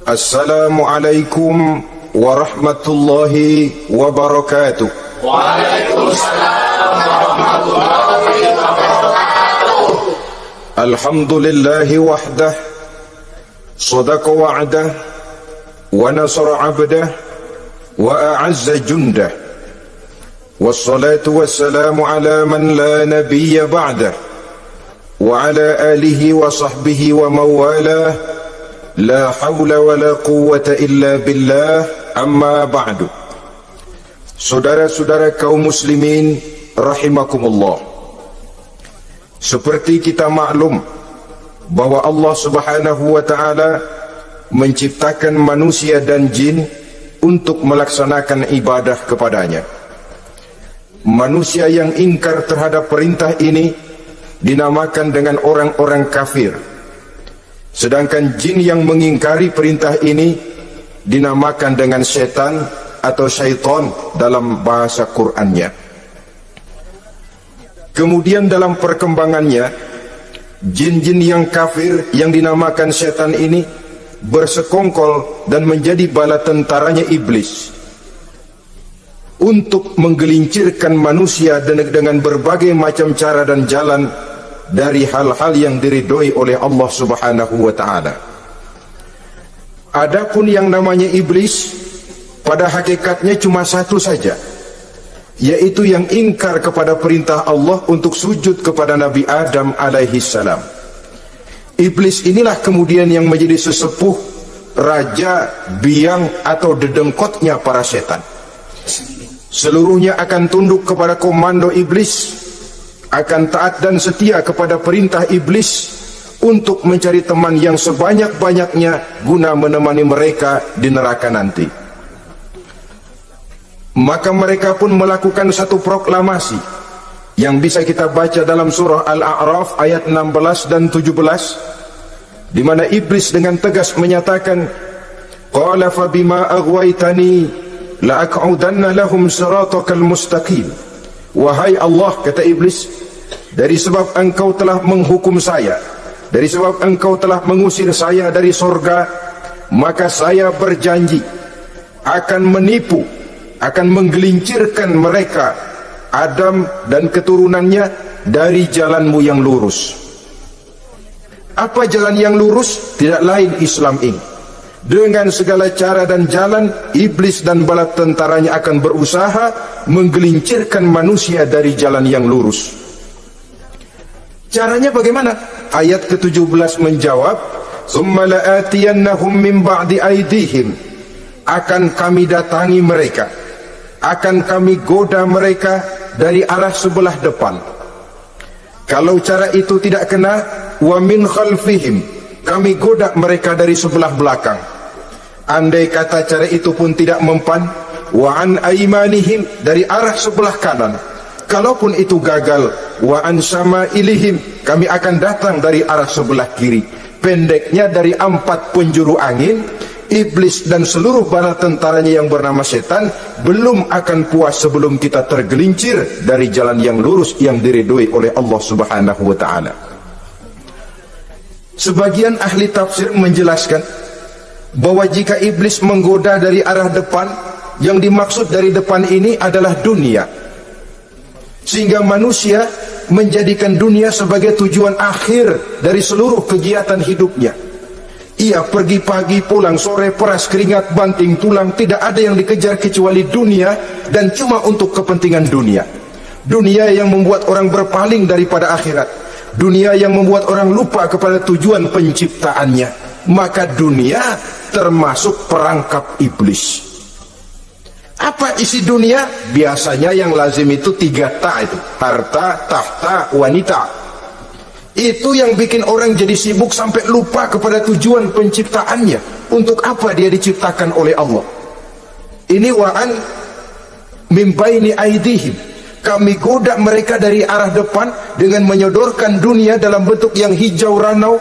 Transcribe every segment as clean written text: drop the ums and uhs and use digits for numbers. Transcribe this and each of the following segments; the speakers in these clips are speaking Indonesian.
Assalamualaikum warahmatullahi wabarakatuh. Waalaikumsalam warahmatullahi wabarakatuh. Alhamdulillahi wahdah, sadaqa wa'dah, wa nasara abdah, wa a'azza jundah. Wassalatu wassalamu ala man la nabiyya ba'dah, wa ala alihi wa sahbihi wa mawalah. La hawla wa la quwwata illa billah, amma ba'du. Saudara-saudara kaum muslimin rahimakumullah, seperti kita maklum bahwa Allah subhanahu wa ta'ala menciptakan manusia dan jin untuk melaksanakan ibadah kepadanya. Manusia yang ingkar terhadap perintah ini dinamakan dengan orang-orang kafir, sedangkan jin yang mengingkari perintah ini dinamakan dengan setan atau syaitan dalam bahasa Qur'annya. Kemudian dalam perkembangannya, jin-jin yang kafir yang dinamakan setan ini bersekongkol dan menjadi bala tentaranya iblis untuk menggelincirkan manusia dengan berbagai macam cara dan jalan dari hal-hal yang diridhoi oleh Allah subhanahu wa ta'ala. Adapun yang namanya iblis, pada hakikatnya cuma satu saja, yaitu yang ingkar kepada perintah Allah untuk sujud kepada Nabi Adam alaihi salam. Iblis inilah kemudian yang menjadi sesepuh, raja, biang atau dedengkotnya para setan. Seluruhnya akan tunduk kepada komando iblis, akan taat dan setia kepada perintah iblis untuk mencari teman yang sebanyak-banyaknya guna menemani mereka di neraka nanti. Maka mereka pun melakukan satu proklamasi yang bisa kita baca dalam surah Al-A'raf ayat 16 dan 17, di mana iblis dengan tegas menyatakan, qala fa bima aghwaytani la aq'udanna lahum siratakal mustaqim. Wahai Allah, kata iblis, dari sebab engkau telah menghukum saya, dari sebab engkau telah mengusir saya dari sorga, maka saya berjanji akan menipu, akan menggelincirkan mereka, Adam dan keturunannya, dari jalanmu yang lurus. Apa jalan yang lurus? Tidak lain Islam ini. Dengan segala cara dan jalan, iblis dan bala tentaranya akan berusaha menggelincirkan manusia dari jalan yang lurus. Caranya bagaimana? Ayat ke-17 menjawab, "Tsumma la'atiyannahum min ba'di aydihim." Akan kami datangi mereka, akan kami goda mereka dari arah sebelah depan. Kalau cara itu tidak kena, wa min khalfihim, kami goda mereka dari sebelah belakang. Andai kata cara itu pun tidak mempan, wa an aymanihim, dari arah sebelah kanan. Kalaupun itu gagal, wa an samailihim, kami akan datang dari arah sebelah kiri. Pendeknya, dari 4 penjuru angin, iblis dan seluruh bala tentaranya yang bernama setan belum akan puas sebelum kita tergelincir dari jalan yang lurus yang diridhoi oleh Allah subhanahu wa ta'ala. Sebagian ahli tafsir menjelaskan bahwa jika iblis menggoda dari arah depan, yang dimaksud dari depan ini adalah dunia, sehingga manusia menjadikan dunia sebagai tujuan akhir dari seluruh kegiatan hidupnya. Ia pergi pagi, pulang sore, peras keringat, banting tulang, tidak ada yang dikejar kecuali dunia, dan cuma untuk kepentingan dunia. Dunia yang membuat orang berpaling daripada akhirat, dunia yang membuat orang lupa kepada tujuan penciptaannya. Maka dunia termasuk perangkap iblis. Apa isi dunia? Biasanya yang lazim itu 3 ta itu, harta, tahta, wanita. Itu yang bikin orang jadi sibuk sampai lupa kepada tujuan penciptaannya. Untuk apa dia diciptakan oleh Allah? Ini wa'an min baini aidihim, kami goda mereka dari arah depan dengan menyodorkan dunia dalam bentuk yang hijau ranau,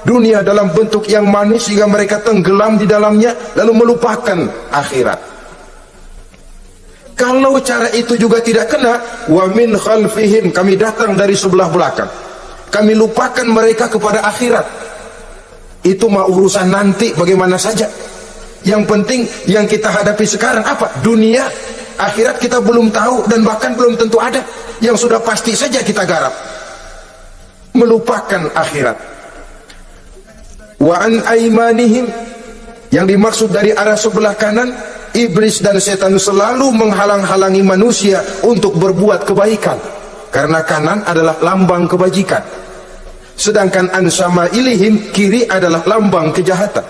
dunia dalam bentuk yang manis, sehingga mereka tenggelam di dalamnya lalu melupakan akhirat. Kalau cara itu juga tidak kena, wa min khalfihim, kami datang dari sebelah belakang, kami lupakan mereka kepada akhirat. Itu mah urusan nanti bagaimana saja. Yang penting yang kita hadapi sekarang apa? Dunia. Akhirat kita belum tahu dan bahkan belum tentu ada. Yang sudah pasti saja kita garap, melupakan akhirat. Wa an aimanihim, yang dimaksud dari arah sebelah kanan, iblis dan setan selalu menghalang-halangi manusia untuk berbuat kebaikan, karena kanan adalah lambang kebajikan, sedangkan an syama'ilihim, kiri adalah lambang kejahatan.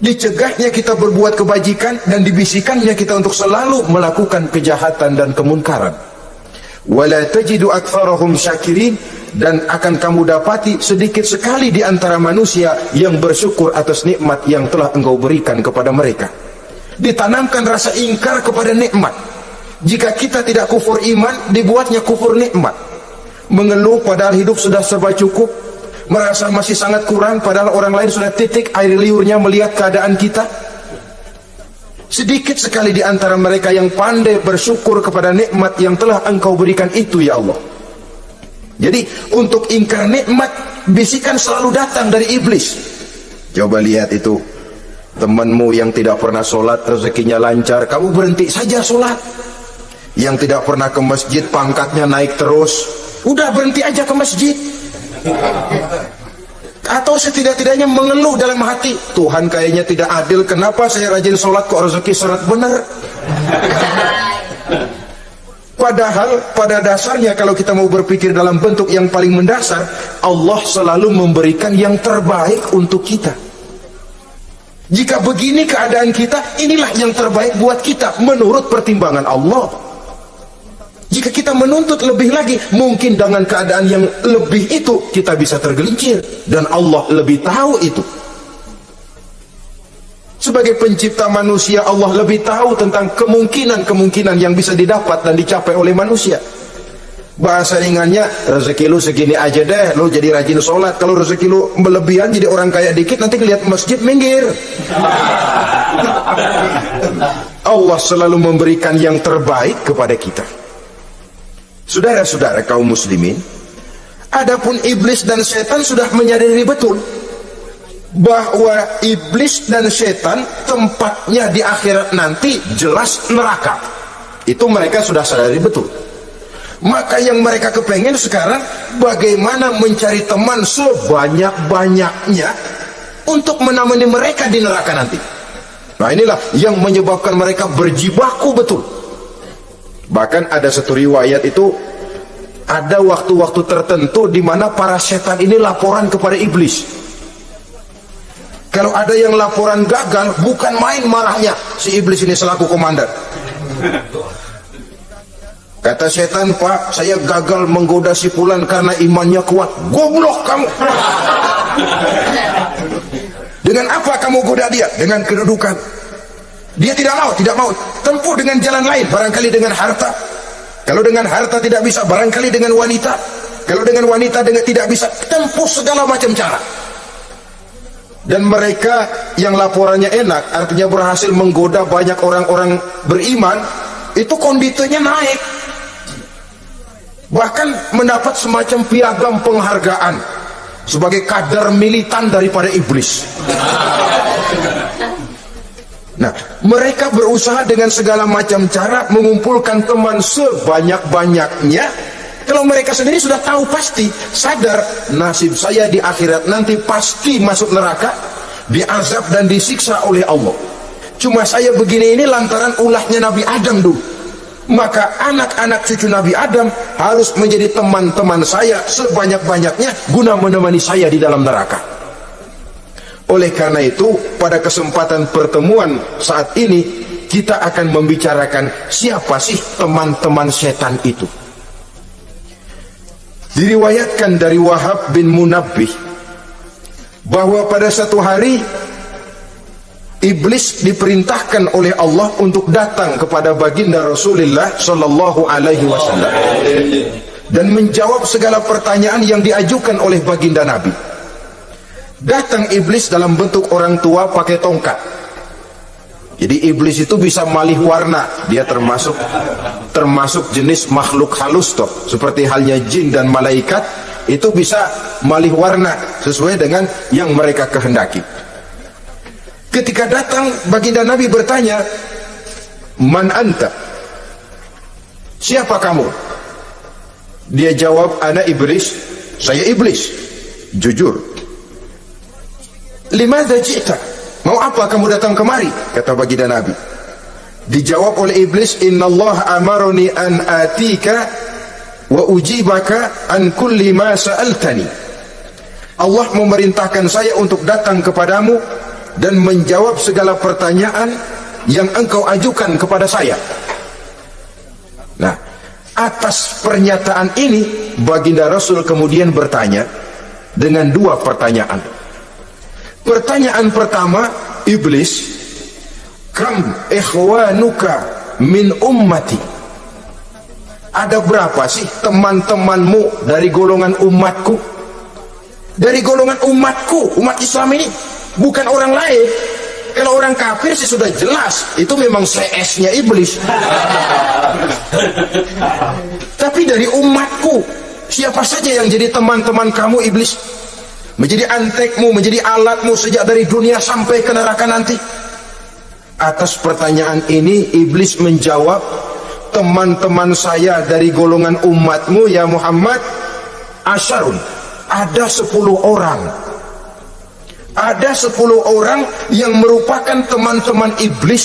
Dicegahnya kita berbuat kebajikan dan dibisikannya kita untuk selalu melakukan kejahatan dan kemunkaran. Wala tajidu aktsarahum syakirin, dan akan kamu dapati sedikit sekali di antara manusia yang bersyukur atas nikmat yang telah engkau berikan kepada mereka. Ditanamkan rasa ingkar kepada nikmat. Jika kita tidak kufur iman, dibuatnya kufur nikmat. Mengeluh padahal hidup sudah serba cukup, merasa masih sangat kurang padahal orang lain sudah titik air liurnya melihat keadaan kita. Sedikit sekali di antara mereka yang pandai bersyukur kepada nikmat yang telah engkau berikan itu, ya Allah. Jadi untuk ingkar nikmat, bisikan selalu datang dari iblis. Coba lihat itu, temanmu yang tidak pernah sholat rezekinya lancar, kamu berhenti saja sholat. Yang tidak pernah ke masjid pangkatnya naik terus, udah berhenti aja ke masjid. Atau setidak-tidaknya mengeluh dalam hati, Tuhan kayaknya tidak adil, kenapa saya rajin sholat kok rezeki seret bener. Padahal pada dasarnya kalau kita mau berpikir dalam bentuk yang paling mendasar, Allah selalu memberikan yang terbaik untuk kita. Jika begini keadaan kita, inilah yang terbaik buat kita menurut pertimbangan Allah. Jika kita menuntut lebih lagi, mungkin dengan keadaan yang lebih itu kita bisa tergelincir, dan Allah lebih tahu itu. Sebagai pencipta manusia, Allah lebih tahu tentang kemungkinan-kemungkinan yang bisa didapat dan dicapai oleh manusia. Bahasa ringannya, rezeki lu segini aja deh, lu jadi rajin sholat. Kalau rezeki lu melebihan jadi orang kaya dikit, nanti lihat masjid minggir. Allah selalu memberikan yang terbaik kepada kita. Saudara-saudara kaum muslimin, adapun iblis dan setan sudah menyadari betul bahwa iblis dan setan tempatnya di akhirat nanti jelas neraka. Itu mereka sudah sadari betul. Maka yang mereka kepengen sekarang, bagaimana mencari teman sebanyak-banyaknya untuk menemani mereka di neraka nanti. Nah inilah yang menyebabkan mereka berjibaku betul. Bahkan ada satu riwayat itu, ada waktu-waktu tertentu di mana para setan ini laporan kepada iblis. Kalau ada yang laporan gagal, bukan main marahnya si iblis ini selaku komandan. Kata setan, Pak, saya gagal menggoda si fulan karena imannya kuat. Goblok kamu. Dengan apa kamu goda dia? Dengan kedudukan. Dia tidak mau. Tempuh dengan jalan lain, barangkali dengan harta. Kalau dengan harta tidak bisa, barangkali dengan wanita. Kalau dengan wanita tidak bisa, tempuh segala macam cara. Dan mereka yang laporannya enak, artinya berhasil menggoda banyak orang-orang beriman, itu kondisinya naik. Bahkan mendapat semacam piagam penghargaan sebagai kadar militan daripada iblis. Nah, mereka berusaha dengan segala macam cara mengumpulkan teman sebanyak-banyaknya. Kalau mereka sendiri sudah tahu pasti, sadar nasib saya di akhirat nanti pasti masuk neraka, diazab dan disiksa oleh Allah. Cuma saya begini ini lantaran ulahnya Nabi Adam dulu. Maka anak-anak cucu Nabi Adam harus menjadi teman-teman saya sebanyak-banyaknya guna menemani saya di dalam neraka. Oleh karena itu, pada kesempatan pertemuan saat ini, kita akan membicarakan siapa sih teman-teman setan itu. Diriwayatkan dari Wahab bin Munabbih bahwa pada satu hari iblis diperintahkan oleh Allah untuk datang kepada baginda Rasulullah sallallahu alaihi wasallam dan menjawab segala pertanyaan yang diajukan oleh baginda Nabi. Datang iblis dalam bentuk orang tua pakai tongkat. Jadi iblis itu bisa malih warna, dia termasuk jenis makhluk halus toh, seperti halnya jin dan malaikat. itu bisa malih warna sesuai dengan yang mereka kehendaki. Ketika datang, baginda Nabi bertanya, "Man anta?" Siapa kamu? Dia jawab, "Ana iblis." Saya iblis. Jujur. "Limadza ji'ta?" Mau apa kamu datang kemari? Kata baginda Nabi. Dijawab oleh iblis, "Innallaha amaroni an atika wa ujibaka an kulli ma sa'altani." Allah memerintahkan saya untuk datang kepadamu dan menjawab segala pertanyaan yang engkau ajukan kepada saya. Nah, atas pernyataan ini baginda Rasul kemudian bertanya dengan dua pertanyaan. Pertanyaan pertama, iblis, "Kam ikhwanuka min ummati?" Ada berapa sih teman-temanmu dari golongan umatku? Dari golongan umatku, umat Islam ini, bukan orang lain. Kalau orang kafir sih sudah jelas, itu memang CS-nya iblis. Tapi dari umatku, siapa saja yang jadi teman-teman kamu iblis? Menjadi antekmu, menjadi alatmu sejak dari dunia sampai ke neraka nanti. Atas pertanyaan ini iblis menjawab, "Teman-teman saya dari golongan umatmu ya Muhammad, asyarun, ada 10 orang. Ada 10 orang yang merupakan teman-teman iblis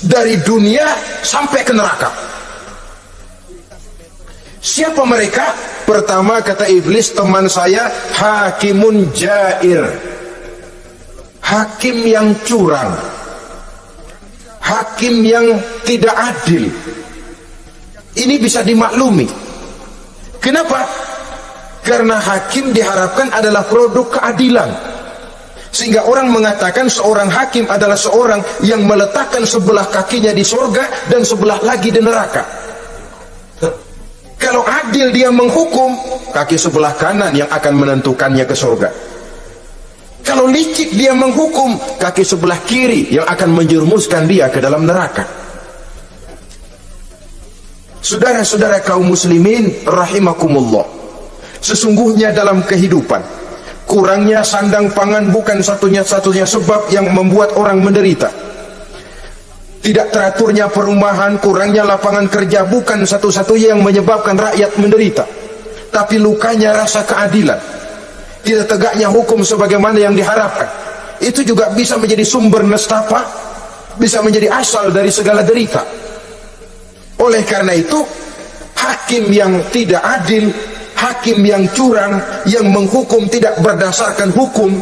dari dunia sampai ke neraka." Siapa mereka? Pertama kata iblis, teman saya hakimun jair, hakim yang curang, hakim yang tidak adil. Ini bisa dimaklumi. Kenapa? Karena hakim diharapkan adalah produk keadilan, sehingga orang mengatakan seorang hakim adalah seorang yang meletakkan sebelah kakinya di surga dan sebelah lagi di neraka. Kalau adil dia menghukum, kaki sebelah kanan yang akan menentukannya ke surga. Kalau licik dia menghukum, kaki sebelah kiri yang akan menjerumuskan dia ke dalam neraka. Saudara-saudara kaum muslimin rahimakumullah, sesungguhnya dalam kehidupan, kurangnya sandang pangan bukan satunya-satunya sebab yang membuat orang menderita. Tidak teraturnya perumahan, kurangnya lapangan kerja bukan satu-satunya yang menyebabkan rakyat menderita. Tapi lukanya rasa keadilan, tidak tegaknya hukum sebagaimana yang diharapkan, itu juga bisa menjadi sumber nestapa, bisa menjadi asal dari segala derita. Oleh karena itu, hakim yang tidak adil, hakim yang curang, yang menghukum tidak berdasarkan hukum,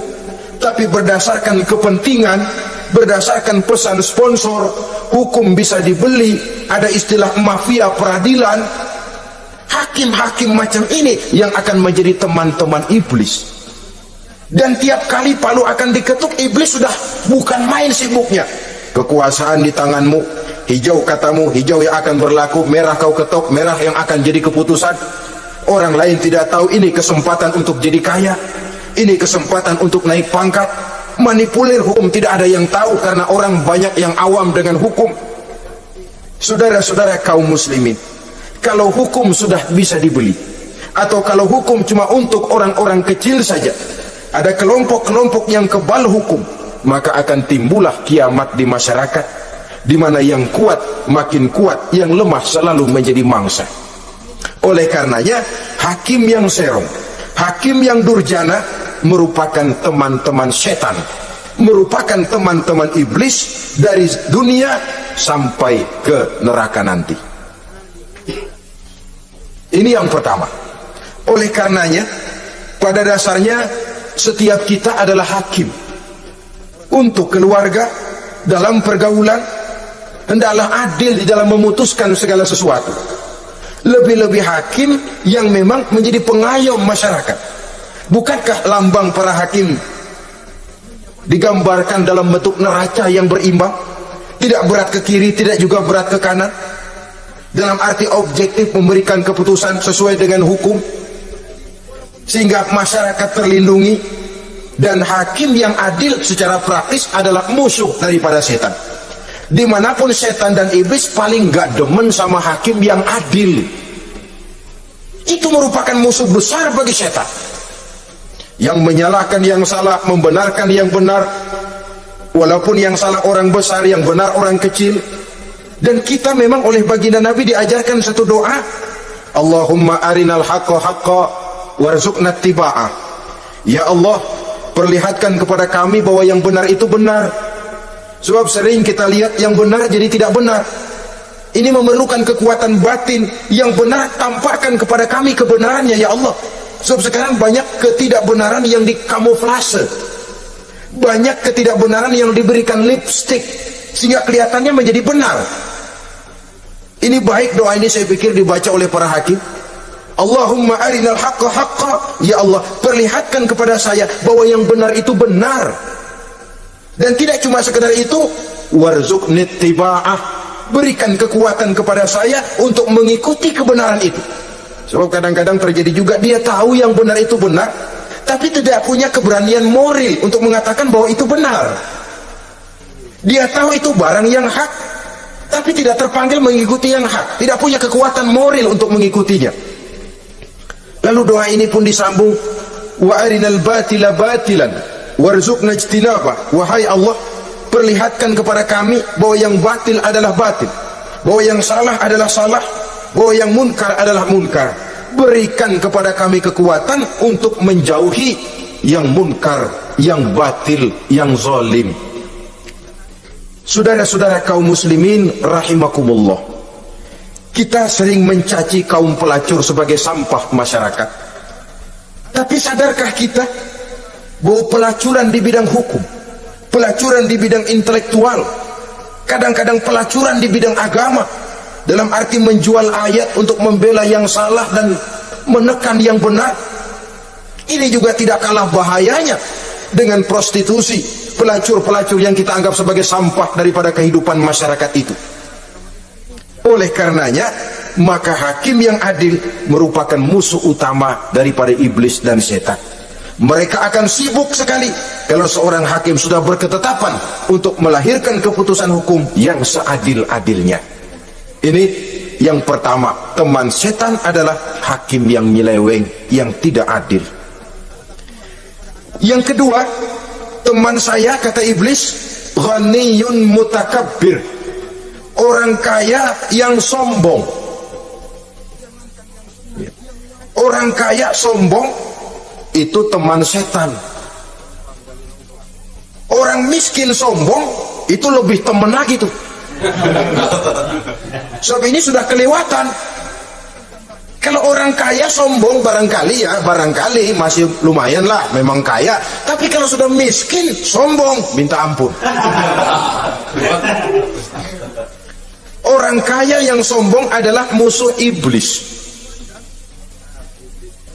tapi berdasarkan kepentingan, berdasarkan pesan sponsor, hukum bisa dibeli, ada istilah mafia peradilan. Hakim-hakim macam ini yang akan menjadi teman-teman iblis. Dan tiap kali palu akan diketuk, iblis sudah bukan main sibuknya. Kekuasaan di tanganmu, hijau katamu, hijau yang akan berlaku, merah kau ketok, merah yang akan jadi keputusan. Orang lain tidak tahu ini kesempatan untuk jadi kaya, ini kesempatan untuk naik pangkat. Manipulir hukum tidak ada yang tahu karena orang banyak yang awam dengan hukum. Saudara-saudara kaum muslimin, kalau hukum sudah bisa dibeli, atau kalau hukum cuma untuk orang-orang kecil saja, ada kelompok-kelompok yang kebal hukum, maka akan timbullah kiamat di masyarakat, di mana yang kuat makin kuat, yang lemah selalu menjadi mangsa. Oleh karenanya, hakim yang serong, hakim yang durjana merupakan teman-teman setan, merupakan teman-teman iblis dari dunia sampai ke neraka nanti. Ini yang pertama. Oleh karenanya, pada dasarnya setiap kita adalah hakim. Untuk keluarga, dalam pergaulan, hendaklah adil di dalam memutuskan segala sesuatu. Lebih-lebih hakim yang memang menjadi pengayom masyarakat. Bukankah lambang para hakim digambarkan dalam bentuk neraca yang berimbang, tidak berat ke kiri, tidak juga berat ke kanan, dalam arti objektif memberikan keputusan sesuai dengan hukum, sehingga masyarakat terlindungi. Dan hakim yang adil secara praktis adalah musuh daripada setan. Dimanapun setan dan iblis paling gak demen sama hakim yang adil. Itu merupakan musuh besar bagi setan. Yang menyalahkan yang salah, membenarkan yang benar, walaupun yang salah orang besar, yang benar orang kecil. Dan kita memang oleh baginda Nabi diajarkan satu doa, Allahumma arinal haqqa haqqa warzuqna ittiba'ah. Ya Allah, perlihatkan kepada kami bahwa yang benar itu benar. Sebab sering kita lihat yang benar jadi tidak benar. Ini memerlukan kekuatan batin. Yang benar tampakkan kepada kami kebenarannya ya Allah. Sebab sekarang banyak ketidakbenaran yang dikamuflase, banyak ketidakbenaran yang diberikan lipstick sehingga kelihatannya menjadi benar. Ini baik doa ini saya pikir dibaca oleh para hakim. Allahumma arinal haqqa haqqa. Ya Allah, perlihatkan kepada saya bahwa yang benar itu benar. Dan tidak cuma sekedar itu, warzuqni ittiba'ah. Berikan kekuatan kepada saya untuk mengikuti kebenaran itu. Sebab kadang-kadang terjadi juga dia tahu yang benar itu benar, tapi tidak punya keberanian moral untuk mengatakan bahwa itu benar. Dia tahu itu barang yang hak, tapi tidak terpanggil mengikuti yang hak, tidak punya kekuatan moral untuk mengikutinya. Lalu doa ini pun disambung, wa arinal batila batilan warzuqna ijtinabah. Wahai Allah, perlihatkan kepada kami bahwa yang batil adalah batil, bahwa yang salah adalah salah, bahwa yang munkar adalah munkar. Berikan kepada kami kekuatan untuk menjauhi yang munkar, yang batil, yang zalim. Saudara-saudara kaum muslimin rahimakumullah, kita sering mencaci kaum pelacur sebagai sampah masyarakat. Tapi sadarkah kita bahwa pelacuran di bidang hukum, pelacuran di bidang intelektual, kadang-kadang pelacuran di bidang agama, dalam arti menjual ayat untuk membela yang salah dan menekan yang benar, ini juga tidak kalah bahayanya dengan prostitusi, pelacur-pelacur yang kita anggap sebagai sampah daripada kehidupan masyarakat itu. Oleh karenanya, maka hakim yang adil merupakan musuh utama daripada iblis dan setan. Mereka akan sibuk sekali kalau seorang hakim sudah berketetapan untuk melahirkan keputusan hukum yang seadil-adilnya. Ini yang pertama, teman setan adalah hakim yang nyeleweng, yang tidak adil. Yang kedua, teman saya, kata iblis, ghaniyun mutakabbir, orang kaya yang sombong. Orang kaya sombong itu teman setan. Orang miskin sombong itu lebih teman lagi tuh. Sebab ini sudah kelewatan. Kalau orang kaya sombong barangkali masih lumayan lah, memang kaya. Tapi kalau sudah miskin sombong, minta ampun. Orang kaya yang sombong adalah musuh iblis.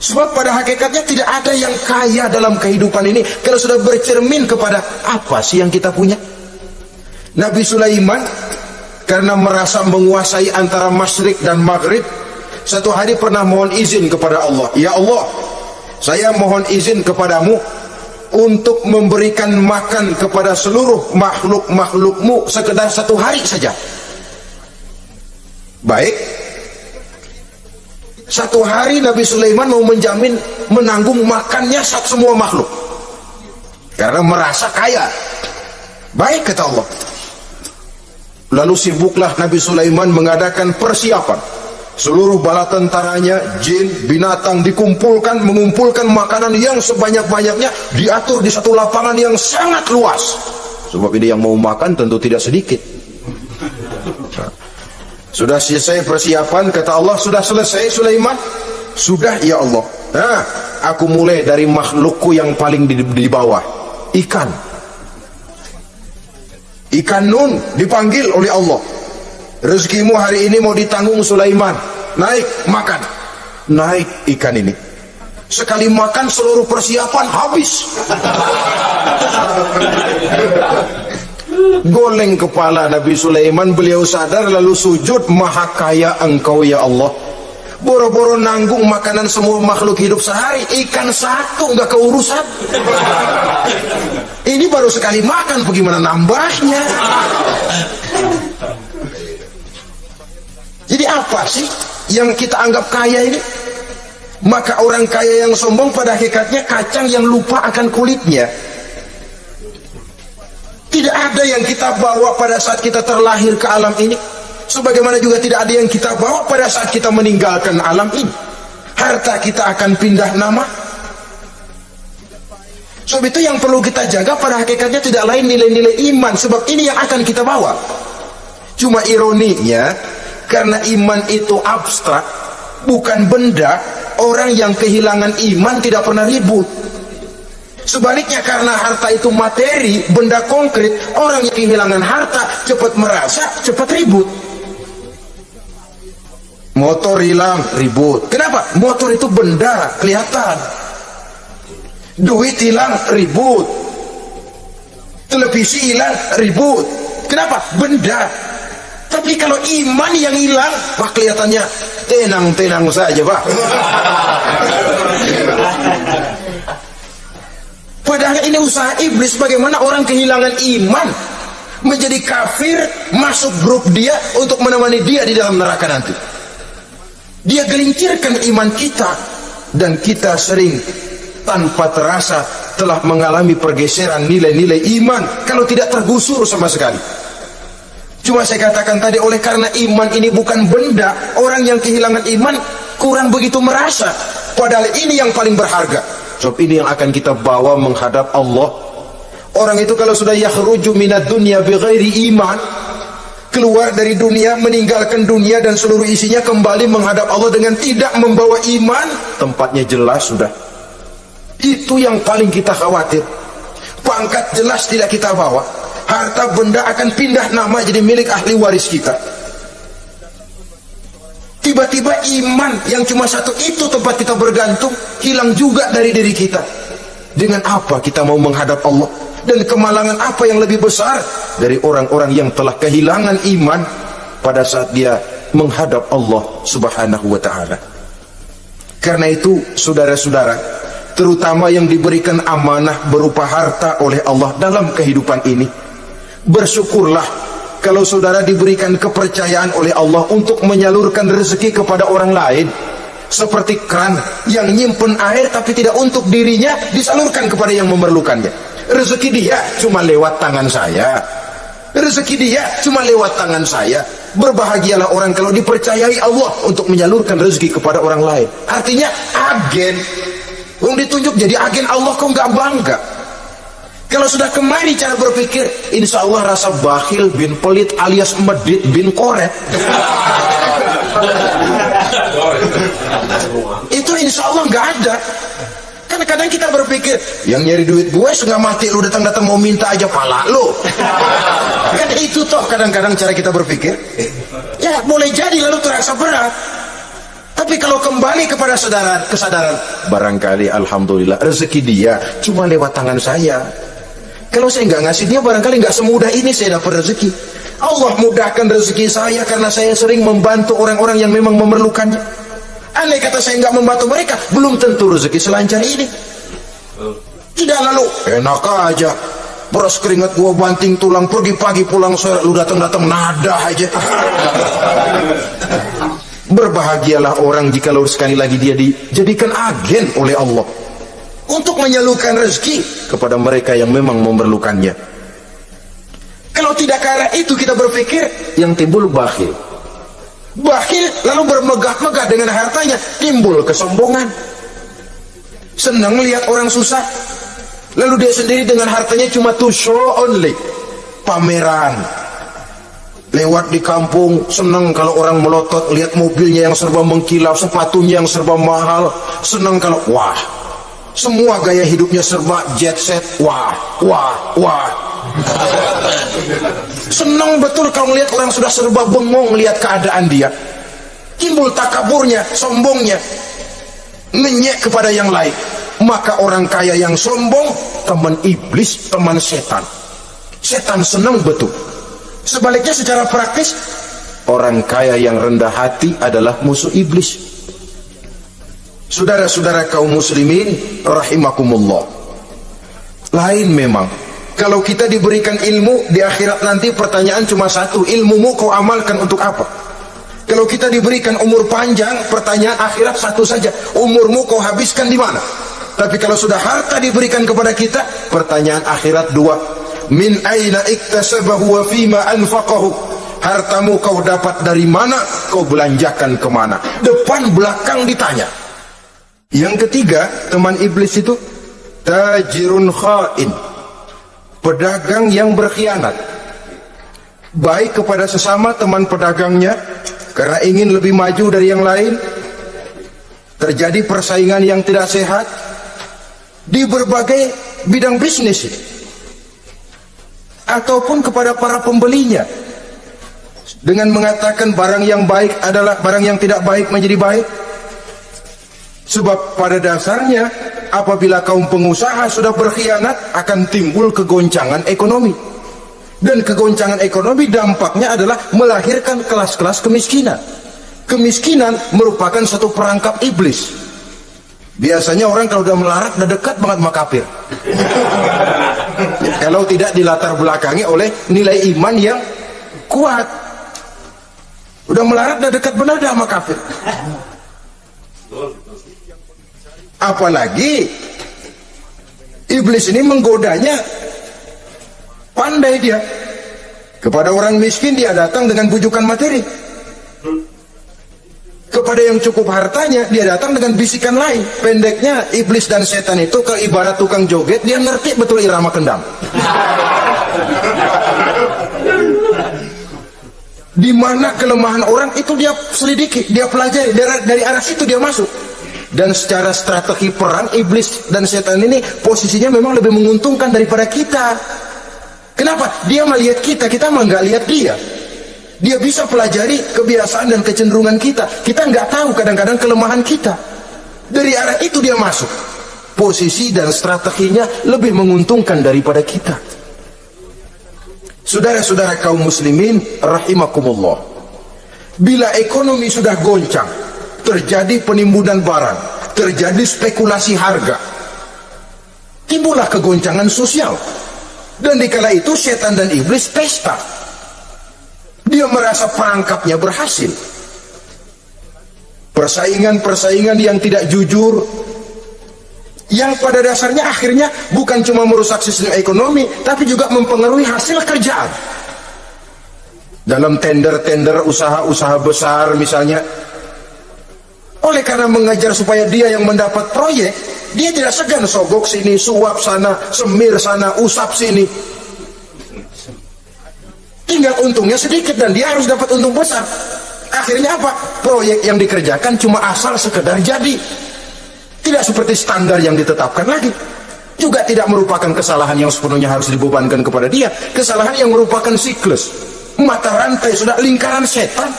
Sebab pada hakikatnya tidak ada yang kaya dalam kehidupan ini kalau sudah bercermin kepada apa sih yang kita punya. Nabi Sulaiman karena merasa menguasai antara masyrik dan maghrib, satu hari pernah mohon izin kepada Allah, ya Allah, saya mohon izin kepadamu untuk memberikan makan kepada seluruh makhluk-makhlukmu sekedar satu hari saja. Baik, satu hari Nabi Sulaiman mau menjamin menanggung makannya semua makhluk karena merasa kaya. Baik, kata Allah. Lalu sibuklah Nabi Sulaiman mengadakan persiapan. Seluruh bala tentaranya, jin, binatang dikumpulkan, mengumpulkan makanan yang sebanyak-banyaknya, diatur di satu lapangan yang sangat luas. Sebab ini yang mau makan tentu tidak sedikit. Sudah selesai persiapan, kata Allah, sudah selesai Sulaiman? Sudah ya Allah. Nah, aku mulai dari makhlukku yang paling di bawah, ikan. Ikan nun dipanggil oleh Allah. Rezekimu hari ini mau ditanggung Sulaiman. Naik, makan. Naik ikan ini. Sekali makan seluruh persiapan habis. Goleng kepala Nabi Sulaiman, beliau sadar lalu sujud, maha kaya engkau ya Allah. Boro-boro nanggung makanan semua makhluk hidup sehari, ikan satu nggak keurusan. Ini baru sekali makan, bagaimana nambahnya? Jadi apa sih yang kita anggap kaya ini? Maka orang kaya yang sombong pada hakikatnya kacang yang lupa akan kulitnya. Tidak ada yang kita bawa pada saat kita terlahir ke alam ini, sebagaimana juga tidak ada yang kita bawa pada saat kita meninggalkan alam ini. Harta kita akan pindah nama. Sebab itu yang perlu kita jaga pada hakikatnya tidak lain nilai-nilai iman, sebab ini yang akan kita bawa. Cuma ironinya, karena iman itu abstrak, bukan benda, orang yang kehilangan iman tidak pernah ribut. Sebaliknya, karena harta itu materi, benda konkret, orang yang kehilangan harta cepat merasa, cepat ribut. Motor hilang, ribut. Kenapa? Motor itu benda, kelihatan. Duit hilang, ribut. Televisi hilang, ribut. Kenapa? Benda. Tapi kalau iman yang hilang, wah kelihatannya tenang-tenang saja, Pak. Padahal ini usaha iblis, bagaimana orang kehilangan iman menjadi kafir, masuk grup dia untuk menemani dia di dalam neraka nanti. Dia gelincirkan iman kita, dan kita sering tanpa terasa telah mengalami pergeseran nilai-nilai iman kalau tidak tergusur sama sekali. Cuma saya katakan tadi, oleh karena iman ini bukan benda, orang yang kehilangan iman kurang begitu merasa. Padahal ini yang paling berharga. Sebab ini yang akan kita bawa menghadap Allah. Orang itu kalau sudah yakhruju minad dunya bighairi iman, keluar dari dunia, meninggalkan dunia dan seluruh isinya, kembali menghadap Allah dengan tidak membawa iman, tempatnya jelas sudah. Itu yang paling kita khawatir. Pangkat jelas tidak kita bawa, harta benda akan pindah nama jadi milik ahli waris kita. Tiba-tiba iman yang cuma satu itu tempat kita bergantung hilang juga dari diri kita. Dengan apa kita mau menghadap Allah? Dan kemalangan apa yang lebih besar dari orang-orang yang telah kehilangan iman pada saat dia menghadap Allah Subhanahu wa ta'ala. Karena itu saudara-saudara, terutama yang diberikan amanah berupa harta oleh Allah dalam kehidupan ini, bersyukurlah kalau saudara diberikan kepercayaan oleh Allah untuk menyalurkan rezeki kepada orang lain. Seperti kran yang nyimpen air tapi tidak untuk dirinya, disalurkan kepada yang memerlukannya. Rezeki dia cuma lewat tangan saya, rezeki dia cuma lewat tangan saya. Berbahagialah orang kalau dipercayai Allah untuk menyalurkan rezeki kepada orang lain. Artinya agen, yang ditunjuk jadi agen Allah, kok nggak bangga? Kalau sudah kemari cara berpikir, insya Allah rasa bakhil bin pelit alias medit bin koret itu insya Allah nggak ada. Kan kadang kita berpikir, yang nyari duit gue setengah mati, lu datang-datang mau minta aja pala lu. Kan itu toh kadang-kadang cara kita berpikir. Ya boleh jadi lalu terasa berat. Tapi kalau kembali kepada kesadaran, barangkali alhamdulillah rezeki dia cuma lewat tangan saya. Kalau saya nggak ngasih dia, barangkali nggak semudah ini saya dapat rezeki. Allah mudahkan rezeki saya karena saya sering membantu orang-orang yang memang memerlukannya. Andai kata saya nggak membantu mereka, belum tentu rezeki selancar ini. Tidak lalu enak aja, beras keringat gua banting tulang, pergi pagi pulang sore, lu datang-datang nada aja. Berbahagialah orang jika lalu sekali lagi dia dijadikan agen oleh Allah untuk menyalurkan rezeki kepada mereka yang memang memerlukannya. Kalau tidak ke arah itu kita berpikir, yang timbul bakhil. Bakhil lalu bermegah-megah dengan hartanya, timbul kesombongan. Senang lihat orang susah, lalu dia sendiri dengan hartanya cuma to show only, pameran. Lewat di kampung senang kalau orang melotot, lihat mobilnya yang serba mengkilau, sepatunya yang serba mahal. Senang kalau wah, semua gaya hidupnya serba jet set, wah. Senang betul kalau melihat orang sudah serba bengong lihat keadaan dia. Timbul takaburnya, sombongnya, ngenyek kepada yang lain. Maka orang kaya yang sombong teman iblis, teman setan. Setan senang betul. Sebaliknya secara praktis, orang kaya yang rendah hati adalah musuh iblis. Saudara-saudara kaum muslimin rahimakumullah, lain memang kalau kita diberikan ilmu di akhirat nanti, pertanyaan cuma satu, ilmumu kau amalkan untuk apa? Kalau kita diberikan umur panjang, pertanyaan akhirat satu saja, umurmu kau habiskan di mana? Tapi kalau sudah harta diberikan kepada kita, pertanyaan akhirat dua, min aina iktasabahu wa fima anfaqahu. Hartamu kau dapat dari mana, kau belanjakan kemana? Depan belakang ditanya. Yang ketiga, teman iblis itu tajirun khain, pedagang yang berkhianat, baik kepada sesama teman pedagangnya karena ingin lebih maju dari yang lain. Terjadi persaingan yang tidak sehat di berbagai bidang bisnis, ataupun kepada para pembelinya dengan mengatakan barang yang baik adalah barang yang tidak baik menjadi baik. Sebab pada dasarnya apabila kaum pengusaha sudah berkhianat, akan timbul kegoncangan ekonomi. Dan kegoncangan ekonomi dampaknya adalah melahirkan kelas-kelas kemiskinan. Kemiskinan merupakan satu perangkap iblis. Biasanya orang kalau udah melarat udah dekat banget sama kafir. Kalau tidak dilatar belakangi oleh nilai iman yang kuat, udah melarat udah dekat benar dah sama kafir. Apalagi iblis ini menggodanya pandai dia. Kepada orang miskin dia datang dengan bujukan materi. Kepada yang cukup hartanya dia datang dengan bisikan lain. Pendeknya iblis dan setan itu ke ibarat tukang joget, dia ngerti betul irama kendang. Di mana kelemahan orang itu dia selidiki, dia pelajari, dari arah situ dia masuk. Dan secara strategi perang, iblis dan setan ini posisinya memang lebih menguntungkan daripada kita. Kenapa? Dia melihat kita, kita mah nggak lihat dia. Dia bisa pelajari kebiasaan dan kecenderungan kita. Kita nggak tahu kadang-kadang kelemahan kita. Dari arah itu dia masuk. Posisi dan strateginya lebih menguntungkan daripada kita. Saudara-saudara kaum muslimin rahimakumullah, bila ekonomi sudah goncang, terjadi penimbunan barang, terjadi spekulasi harga, timbullah kegoncangan sosial. Dan dikala itu setan dan iblis pesta. Dia merasa perangkapnya berhasil. Persaingan-persaingan yang tidak jujur, yang pada dasarnya akhirnya bukan cuma merusak sistem ekonomi, tapi juga mempengaruhi hasil kerjaan. Dalam tender-tender usaha-usaha besar misalnya, oleh karena mengejar supaya dia yang mendapat proyek, dia tidak segan sogok sini, suap sana, semir sana, usap sini. Tinggal untungnya sedikit dan dia harus dapat untung besar. Akhirnya apa? Proyek yang dikerjakan cuma asal sekedar jadi. Tidak seperti standar yang ditetapkan lagi. Juga tidak merupakan kesalahan yang sepenuhnya harus dibebankan kepada dia. Kesalahan yang merupakan siklus, mata rantai, sudah lingkaran setan.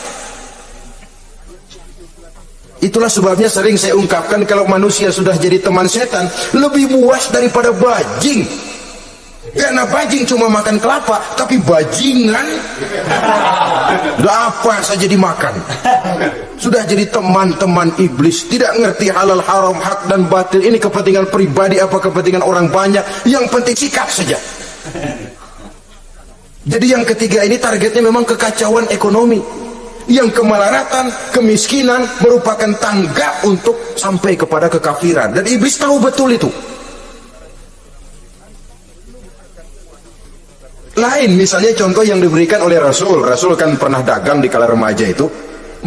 Itulah sebabnya sering saya ungkapkan, kalau manusia sudah jadi teman setan, lebih buas daripada bajing. Karena bajing cuma makan kelapa, tapi bajingan udah apa saja dimakan. Sudah jadi teman-teman iblis, tidak ngerti halal haram, hak dan batil. Ini kepentingan pribadi apa kepentingan orang banyak, yang penting sikat saja. Jadi yang ketiga ini targetnya memang kekacauan ekonomi. Yang kemelaratan, kemiskinan merupakan tangga untuk sampai kepada kekafiran. Dan iblis tahu betul itu. Lain misalnya contoh yang diberikan oleh Rasul. Rasul kan pernah dagang di kala remaja itu,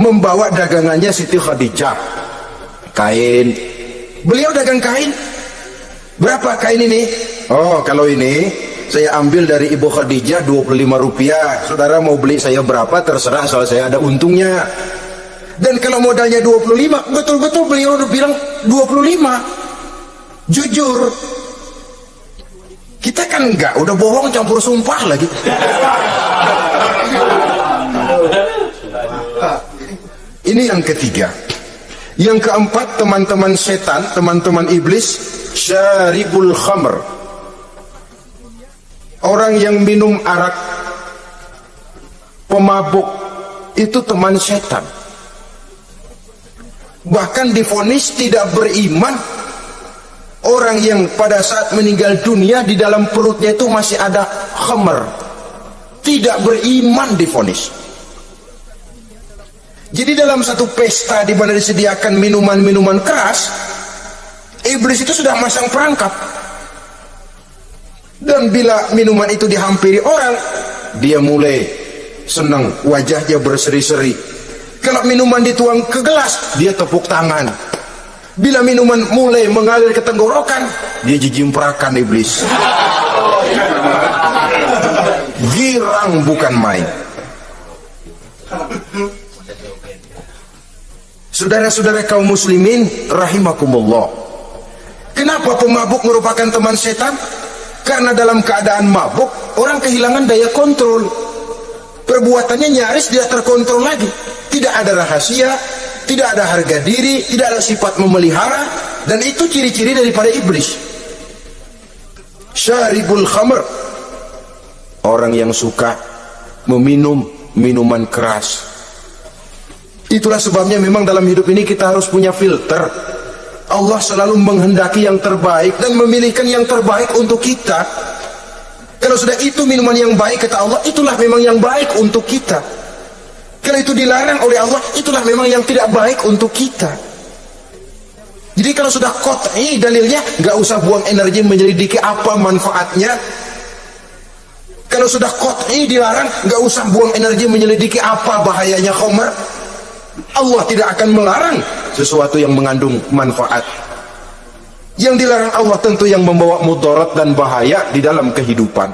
membawa dagangannya Siti Khadijah, kain. Beliau dagang kain. Berapa kain ini? Oh, kalau ini saya ambil dari Ibu Khadijah 25 rupiah. Saudara mau beli saya berapa terserah, soal saya ada untungnya. Dan kalau modalnya 25, betul-betul beliau udah bilang 25. Jujur. Kita kan enggak, udah bohong campur sumpah lagi. Ini yang ketiga. Yang keempat, teman-teman setan, teman-teman iblis, syaribul khamr. Orang yang minum arak, pemabuk, itu teman setan. Bahkan divonis tidak beriman. Orang yang pada saat meninggal dunia di dalam perutnya itu masih ada khamr, tidak beriman divonis. Jadi dalam satu pesta di mana disediakan minuman-minuman keras, iblis itu sudah masang perangkap. Dan bila minuman itu dihampiri orang, dia mulai senang, wajahnya berseri-seri. Kalau minuman dituang ke gelas, dia tepuk tangan. Bila minuman mulai mengalir ke tenggorokan, dia jijimprakan iblis. Girang bukan main. Saudara-saudara kaum muslimin rahimakumullah, kenapa pemabuk merupakan teman setan? Karena dalam keadaan mabuk, orang kehilangan daya kontrol. Perbuatannya nyaris tidak terkontrol lagi. Tidak ada rahasia, tidak ada harga diri, tidak ada sifat memelihara, dan itu ciri-ciri daripada iblis. Syaribul khamr, orang yang suka meminum minuman keras. Itulah sebabnya memang dalam hidup ini kita harus punya filter. Allah selalu menghendaki yang terbaik dan memilihkan yang terbaik untuk kita. Kalau sudah itu minuman yang baik, kata Allah, itulah memang yang baik untuk kita. Kalau itu dilarang oleh Allah, itulah memang yang tidak baik untuk kita. Jadi kalau sudah qat'i dalilnya, nggak usah buang energi menyelidiki apa manfaatnya. Kalau sudah qat'i dilarang, nggak usah buang energi menyelidiki apa bahayanya khamr. Allah tidak akan melarang sesuatu yang mengandung manfaat. Yang dilarang Allah tentu yang membawa mudarat dan bahaya di dalam kehidupan.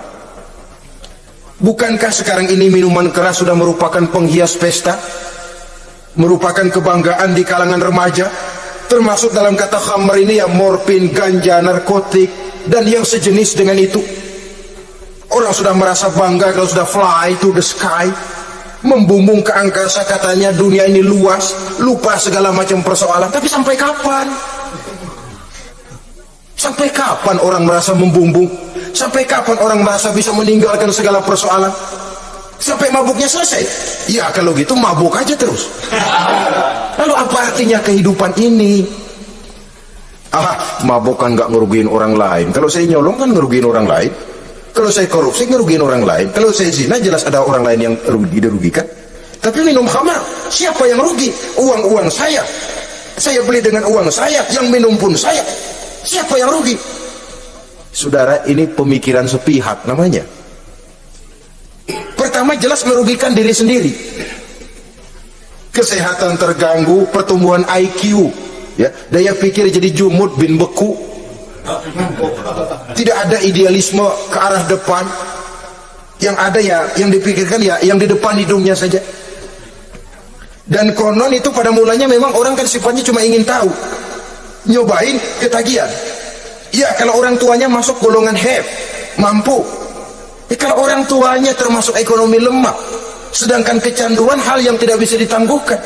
Bukankah sekarang ini minuman keras sudah merupakan penghias pesta, merupakan kebanggaan di kalangan remaja, termasuk dalam kata khamr ini ya morfin, ganja, narkotik, dan yang sejenis dengan itu. Orang sudah merasa bangga kalau sudah fly to the sky, membumbung ke angkasa, katanya dunia ini luas, lupa segala macam persoalan. Tapi sampai kapan? Sampai kapan orang merasa membumbung? Sampai kapan orang merasa bisa meninggalkan segala persoalan? Sampai mabuknya selesai? Ya kalau gitu mabuk aja terus. Lalu apa artinya kehidupan ini? Mabuk kan gak ngerugiin orang lain. Kalau saya nyolong kan ngerugiin orang lain. Kalau saya korupsi ngerugiin orang lain. Kalau saya zina jelas ada orang lain yang dirugikan. Tapi minum khamar, siapa yang rugi? Uang-uang saya beli dengan uang saya, yang minum pun saya. Siapa yang rugi? Saudara, ini pemikiran sepihak namanya. Pertama jelas merugikan diri sendiri. Kesehatan terganggu, pertumbuhan IQ, ya, daya pikir jadi jumud bin beku. Tidak ada idealisme ke arah depan. Yang ada ya, yang dipikirkan ya yang di depan hidungnya saja. Dan konon itu pada mulanya memang orang kan sifatnya cuma ingin tahu, nyobain, ketagihan. Ya kalau orang tuanya masuk golongan have, mampu. Ya kalau orang tuanya termasuk ekonomi lemah, sedangkan kecanduan hal yang tidak bisa ditangguhkan.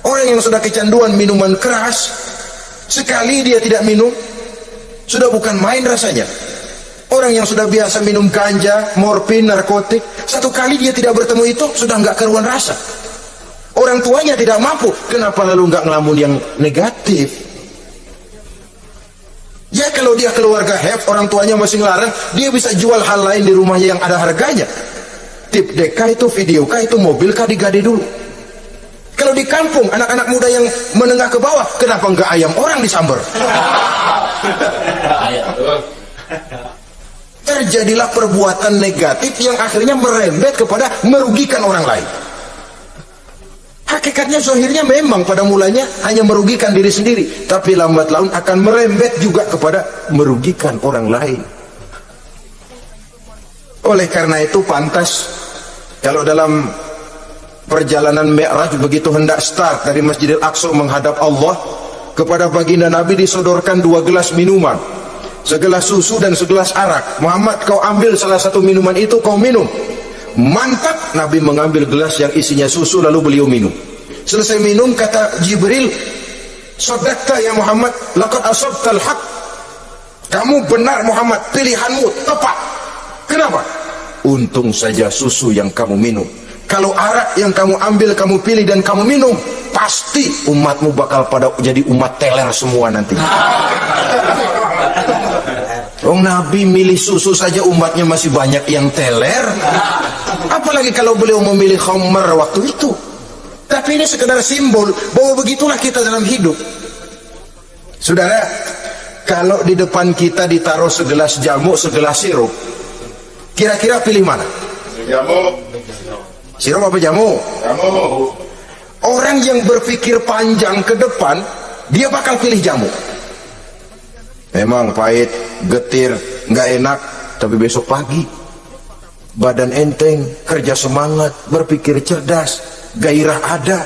Orang yang sudah kecanduan minuman keras, sekali dia tidak minum, sudah bukan main rasanya. Orang yang sudah biasa minum ganja, morfin, narkotik, satu kali dia tidak bertemu itu, sudah nggak keruan rasa. Orang tuanya tidak mampu, kenapa lalu nggak ngelamun yang negatif? Ya kalau dia keluarga have, orang tuanya masih ngelarang, dia bisa jual hal lain di rumahnya yang ada harganya. Tip deka itu, video kah itu, mobil kah digade dulu. Kalau di kampung, anak-anak muda yang menengah ke bawah, kenapa nggak ayam orang disambar? Terjadilah perbuatan negatif yang akhirnya merembet kepada merugikan orang lain. Hakikatnya zahirnya memang pada mulanya hanya merugikan diri sendiri, tapi lambat laun akan merembet juga kepada merugikan orang lain. Oleh karena itu pantas kalau dalam perjalanan Mi'raj begitu hendak start dari Masjidil Aqsa menghadap Allah, kepada baginda Nabi disodorkan 2 gelas minuman, segelas susu dan segelas arak. Muhammad, kau ambil salah satu minuman itu, kau minum. Mantap, Nabi mengambil gelas yang isinya susu lalu beliau minum. Selesai minum kata Jibril, sadaqta ya Muhammad, laqad asabtal haq. Kamu benar Muhammad, pilihanmu tepat. Kenapa? Untung saja susu yang kamu minum. Kalau arak yang kamu ambil, kamu pilih dan kamu minum, pasti umatmu bakal pada jadi umat teler semua nanti. Nabi milih susu saja umatnya masih banyak yang teler, apalagi kalau beliau memilih khamr waktu itu. Tapi ini sekedar simbol bahwa begitulah kita dalam hidup. Saudara, kalau di depan kita ditaruh segelas jamu, segelas sirup, kira-kira pilih mana? Jamu. Sirup apa jamu? Jamu. Orang yang berpikir panjang ke depan, dia bakal pilih jamu. Memang pahit, getir, nggak enak, tapi besok pagi badan enteng, kerja semangat, berpikir cerdas, gairah ada.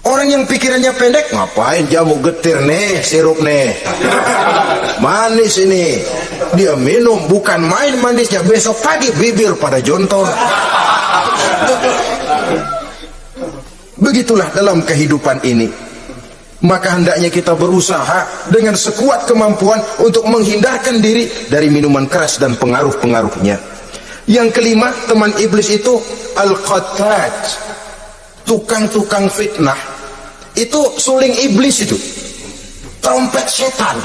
Orang yang pikirannya pendek, ngapain jamu getir nih, sirup nih, manis ini, dia minum, bukan main manisnya, besok pagi bibir pada jontor. Begitulah dalam kehidupan ini. Maka hendaknya kita berusaha dengan sekuat kemampuan untuk menghindarkan diri dari minuman keras dan pengaruh-pengaruhnya. Yang kelima, teman iblis itu al-qattat, tukang-tukang fitnah. Itu suling iblis itu, trompet setan.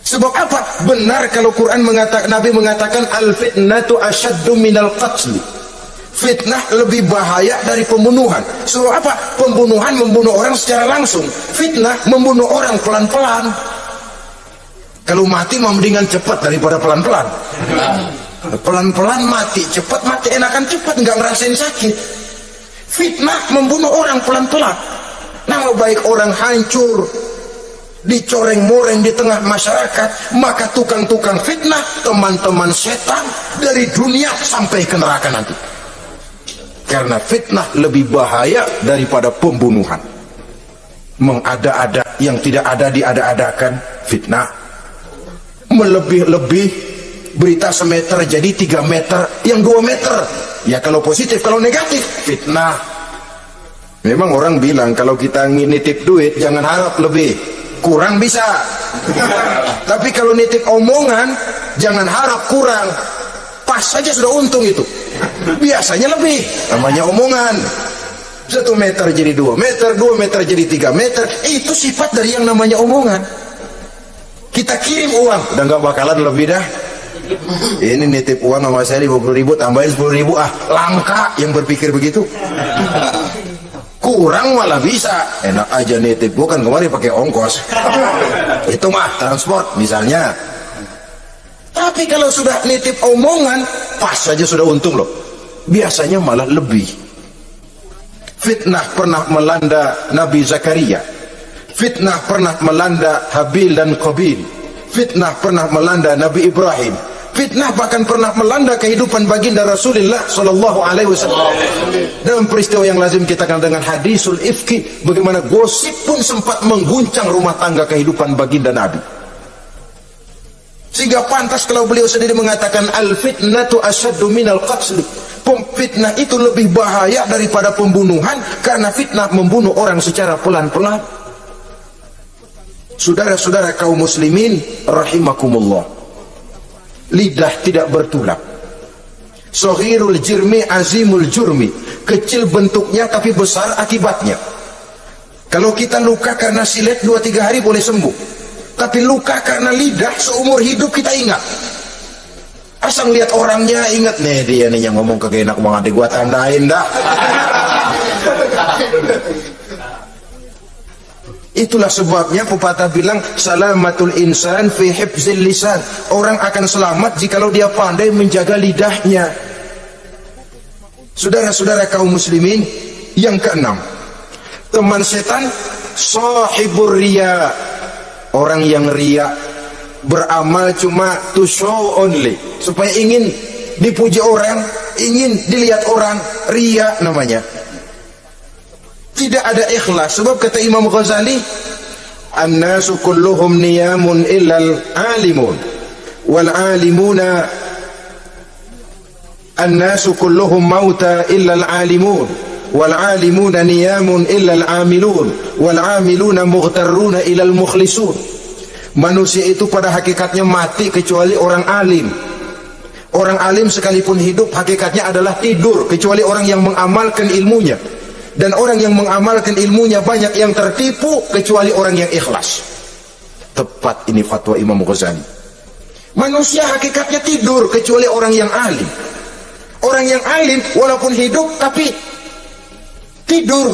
Sebab apa? Benar kalau Quran mengatakan, Nabi mengatakan al-fitnatu asyaddu minal qatl. Fitnah lebih bahaya dari pembunuhan. Sebab apa? Pembunuhan membunuh orang secara langsung. Fitnah membunuh orang pelan-pelan. Kalau mati mendingan cepat daripada pelan-pelan. Pelan-pelan mati, cepat mati, enakan cepat, nggak ngerasain sakit. Fitnah membunuh orang pelan-pelan. Nama baik orang hancur, dicoreng-moreng di tengah masyarakat. Maka tukang-tukang fitnah, teman-teman setan dari dunia sampai ke neraka nanti. Karena fitnah lebih bahaya daripada pembunuhan. Mengada-ada yang tidak ada diada-adakan, fitnah. Melebih-lebih, berita semeter jadi 3 meter, yang 2 meter. Ya kalau positif, kalau negatif, fitnah. Memang orang bilang kalau kita nitip duit jangan harap lebih, kurang bisa. Tapi kalau nitip omongan jangan harap kurang, pas saja sudah untung itu. Biasanya lebih, namanya omongan. 1 meter jadi 2 meter, 2 meter jadi 3 meter. Itu sifat dari yang namanya omongan. Kita kirim uang, udah gak bakalan lebih dah. Ini nitip uang sama saya 50.000, tambahin 10.000, langka yang berpikir begitu. Kurang malah bisa, enak aja nitip, gua kan kemarin pakai ongkos. Itu mah transport misalnya. Tapi kalau sudah nitip omongan, pas saja sudah untung loh. Biasanya malah lebih. Fitnah pernah melanda Nabi Zakaria. Fitnah pernah melanda Habil dan Qabil. Fitnah pernah melanda Nabi Ibrahim. Fitnah bahkan pernah melanda kehidupan baginda Rasulullah sallallahu alaihi wasallam. Dalam peristiwa yang lazim kita kenal dengan hadisul ifki, bagaimana gosip pun sempat mengguncang rumah tangga kehidupan baginda Nabi. Sehingga pantas kalau beliau sendiri mengatakan al-fitnatu asyaddu minal qatl. Fitnah itu lebih bahaya daripada pembunuhan, karena fitnah membunuh orang secara pelan-pelan. Saudara-saudara kaum muslimin rahimakumullah, lidah tidak bertulang. Sohirul jirmi azimul jurmi, kecil bentuknya tapi besar akibatnya. Kalau kita luka karena silet 2-3 hari boleh sembuh, tapi luka karena lidah seumur hidup kita ingat. Asal lihat orangnya ingat, nih dia nih yang ngomong kagak enak banget, gua tandain dah. Itulah sebabnya pepatah bilang salamatul insan fi hifzil lisan. Orang akan selamat jikalau dia pandai menjaga lidahnya. Saudara-saudara kaum muslimin, yang keenam, teman setan sahibur riya. Orang yang riya, beramal cuma to show only, supaya ingin dipuji orang, ingin dilihat orang, riya namanya. Tidak ada ikhlas. Sebab kata Imam Ghazali, an-nasu kulluhum niyamun illal alimun wal alimuna, an-nasu kulluhum mauta illal alimun wal alimuna niyamun illal amilun wal amiluna mughtarruna ilal mukhlisun. Manusia itu pada hakikatnya mati kecuali orang alim. Orang alim sekalipun hidup hakikatnya adalah tidur, kecuali orang yang mengamalkan ilmunya. Dan orang yang mengamalkan ilmunya banyak yang tertipu, kecuali orang yang ikhlas. Tepat ini fatwa Imam Ghazali. Manusia hakikatnya tidur kecuali orang yang alim. Orang yang alim walaupun hidup tapi tidur,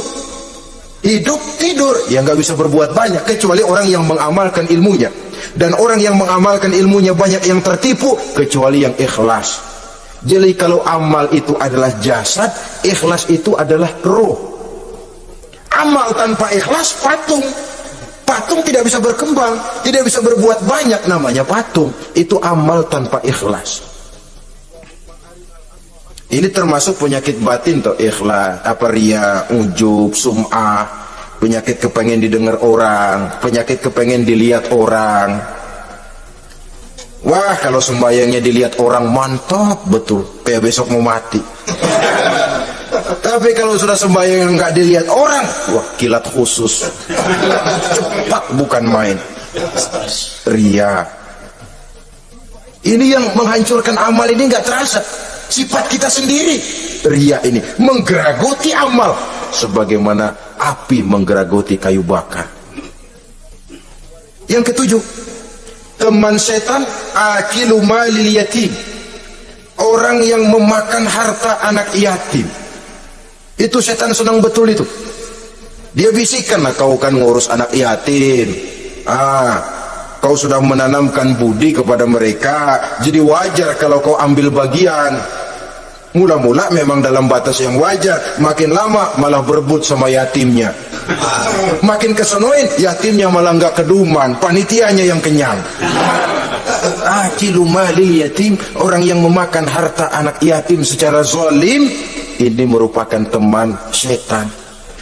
hidup tidur, ya nggak bisa berbuat banyak kecuali orang yang mengamalkan ilmunya. Dan orang yang mengamalkan ilmunya banyak yang tertipu kecuali yang ikhlas. Jadi kalau amal itu adalah jasad, ikhlas itu adalah roh. Amal tanpa ikhlas patung. Patung tidak bisa berkembang, tidak bisa berbuat banyak, namanya patung. Itu amal tanpa ikhlas. Ini termasuk penyakit batin toh, ikhlas, riya, ujub, sum'ah, penyakit kepengen didengar orang, penyakit kepengen dilihat orang. Wah, kalau sembayangnya dilihat orang mantap betul, kayak besok mau mati. Tapi kalau sudah sembahyang nggak dilihat orang, wah kilat khusus, cepat bukan main. Ria. Ini yang menghancurkan amal ini nggak terasa. Sifat kita sendiri. Ria ini menggeragoti amal, sebagaimana api menggeragoti kayu bakar. Yang ketujuh, teman setan akilu malil yatim, orang yang memakan harta anak yatim. Itu setan senang betul itu. Dia bisikkan, nah, kau kan ngurus anak yatim, kau sudah menanamkan budi kepada mereka, jadi wajar kalau kau ambil bagian. Mula-mula memang dalam batas yang wajar, makin lama malah berebut sama yatimnya. Makin kesonoin, yatimnya malah nggak keduman, panitianya yang kenyang. Akilu malil yatim, orang yang memakan harta anak yatim secara zalim, ini merupakan teman setan.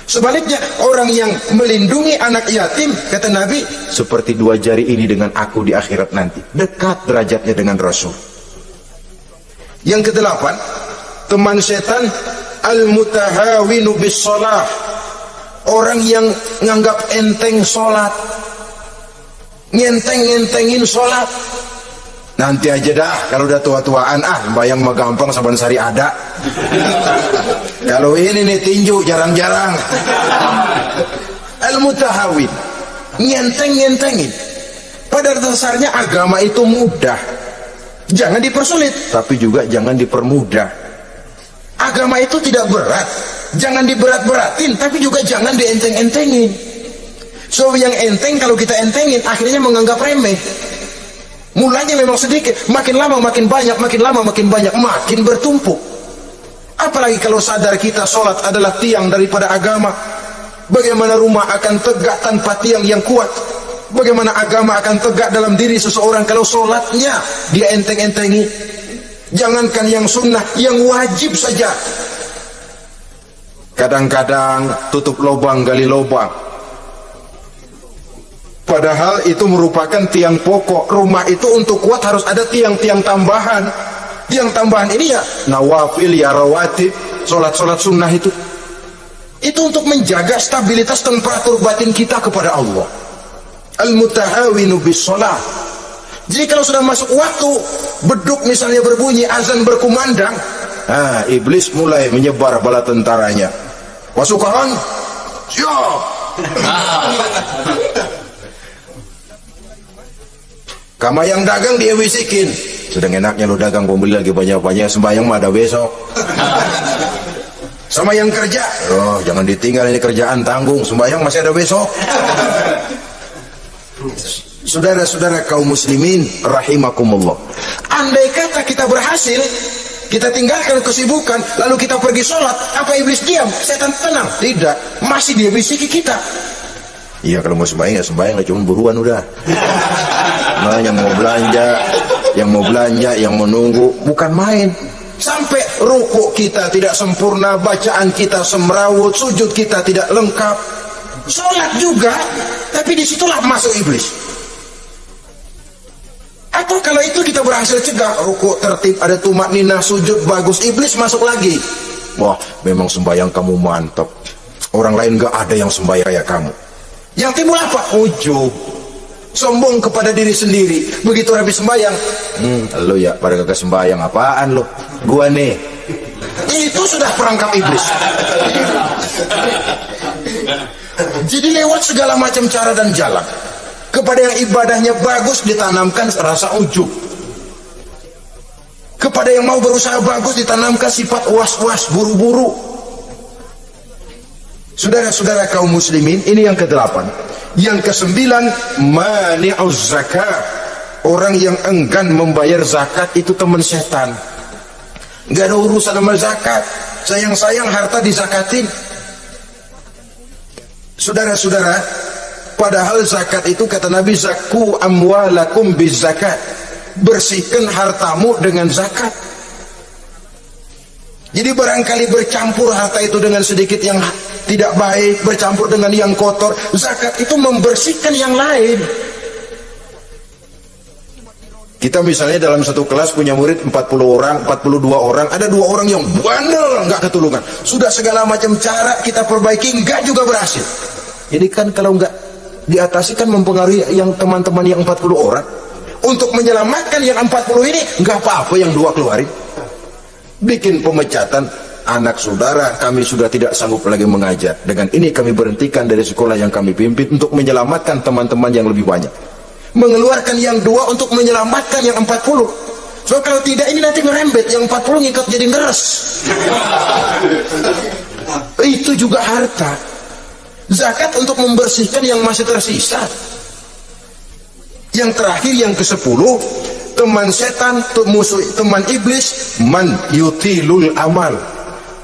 Sebaliknya, orang yang melindungi anak yatim, kata Nabi, seperti dua jari ini dengan aku di akhirat nanti, dekat derajatnya dengan Rasul. Yang kedelapan, teman setan al-mutahawinu bis shalah, orang yang nganggap enteng sholat, ngenteng-ngentengin sholat. Nanti aja dah, kalau udah tua-tuaan, bayang mah gampang, saban sari ada. Kalau ini nih tinju jarang-jarang. Al-mutahawin, ngenteng-ngentengin. Pada dasarnya agama itu mudah, jangan dipersulit, tapi juga jangan dipermudah. Agama itu tidak berat, jangan diberat-beratin, tapi juga jangan dienteng-entengin. So yang enteng, kalau kita entengin, akhirnya menganggap remeh. Mulanya memang sedikit, makin lama makin banyak, makin lama makin banyak, makin bertumpuk. Apalagi kalau sadar kita sholat adalah tiang daripada agama. Bagaimana rumah akan tegak tanpa tiang yang kuat? Bagaimana agama akan tegak dalam diri seseorang kalau sholatnya dia enteng-entengi? Jangankan yang sunnah, yang wajib saja. Kadang-kadang tutup lubang gali lubang, padahal itu merupakan tiang pokok. Rumah itu untuk kuat harus ada tiang-tiang tambahan. Tiang tambahan ini ya nawafil, ya rawatib, sholat-sholat sunnah itu untuk menjaga stabilitas temperatur batin kita kepada Allah. Al-mutahawinu bis shalah. Jadi kalau sudah masuk waktu, beduk misalnya berbunyi, azan berkumandang, iblis mulai menyebar bala tentaranya. Pasukan siap. Kama yang dagang dia bisikin, sedang enaknya lu dagang, pembeli lagi banyak-banyak, sembahyang mah ada besok. Sama yang kerja, jangan ditinggal, ini kerjaan tanggung, sembahyang masih ada besok. Saudara-saudara kaum muslimin rahimakumullah, andai kata kita berhasil, kita tinggalkan kesibukan, lalu kita pergi sholat, apa iblis diam? Setan tenang? Tidak, masih dia bisiki kita. Iya, kalau mau sembahyang ya sembahyang, cuma buruan udah. Nah, yang mau belanja, yang menunggu, bukan main. Sampai rukuk kita tidak sempurna, bacaan kita semrawut, sujud kita tidak lengkap, sholat juga, tapi disitulah masuk iblis. Atau kalau itu kita berhasil cegah, rukuk tertib, ada tumakninah, sujud bagus, iblis masuk lagi. Wah, memang sembahyang kamu mantap, orang lain gak ada yang sembahyang kayak kamu. Yang timbul apa? Ujub, sombong kepada diri sendiri. Begitu habis sembahyang, lo ya pada kagak sembahyang, apaan lo? Gua nih. Itu sudah perangkap iblis. Jadi lewat segala macam cara dan jalan, kepada yang ibadahnya bagus ditanamkan rasa ujub, kepada yang mau berusaha bagus ditanamkan sifat was-was, buru-buru. Saudara-saudara kaum muslimin, ini yang ke-8. Yang ke-9, mani'uz zakat. Orang yang enggan membayar zakat itu teman setan. Gak ada urusan sama zakat. Sayang-sayang harta dizakatin. Saudara-saudara, padahal zakat itu kata Nabi, zakku amwalakum biz zakat. Bersihkan hartamu dengan zakat. Jadi barangkali bercampur harta itu dengan sedikit yang tidak baik, bercampur dengan yang kotor, zakat itu membersihkan yang lain. Kita misalnya dalam satu kelas punya murid 40 orang, 42 orang, ada 2 orang yang bandel, nggak ketulungan. Sudah segala macam cara kita perbaiki, nggak juga berhasil. Jadi kan kalau nggak diatasi kan mempengaruhi yang teman-teman yang 40 orang. Untuk menyelamatkan yang 40 ini, nggak apa-apa yang 2 keluarin. Bikin pemecatan, anak saudara kami sudah tidak sanggup lagi mengajar. Dengan ini kami berhentikan dari sekolah yang kami pimpin untuk menyelamatkan teman-teman yang lebih banyak. Mengeluarkan yang 2 untuk menyelamatkan yang 40. So kalau tidak ini nanti ngerembet, yang 40 ngikut jadi ngeres. Itu juga harta. Zakat untuk membersihkan yang masih tersisa. Yang terakhir, yang ke-10, teman setan, musuh, teman iblis, man yutilul amal.